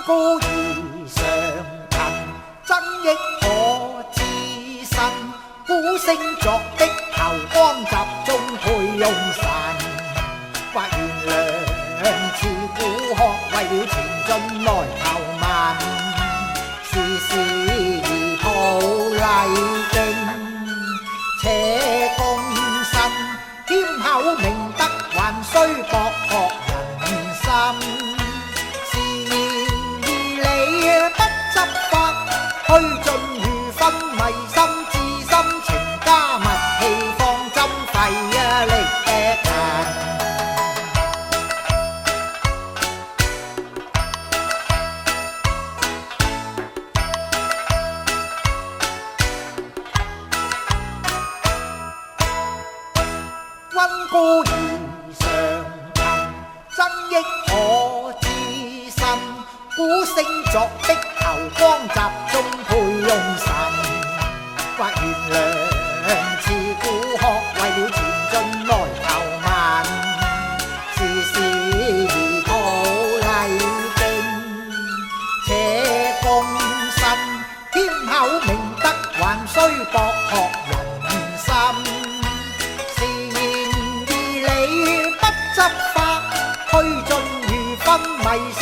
故而常勤，增益我自身。古聖作的頭光集中配用神，或懸梁刺古學，為了前進來求問，時時而抱禮敬，且公身兼厚明德，還須博學人心。是言義理不執法，虛盡如分，迷心自心，情加默契，放針費力劈人。溫故而常勤，增益我自身。古聖作的頭光集中配用神，或懸梁刺古學，為了前進來求問，時時而抱禮敬，且公身兼厚明德，還須博學人心。是言義理不執法，虛盡如分，迷心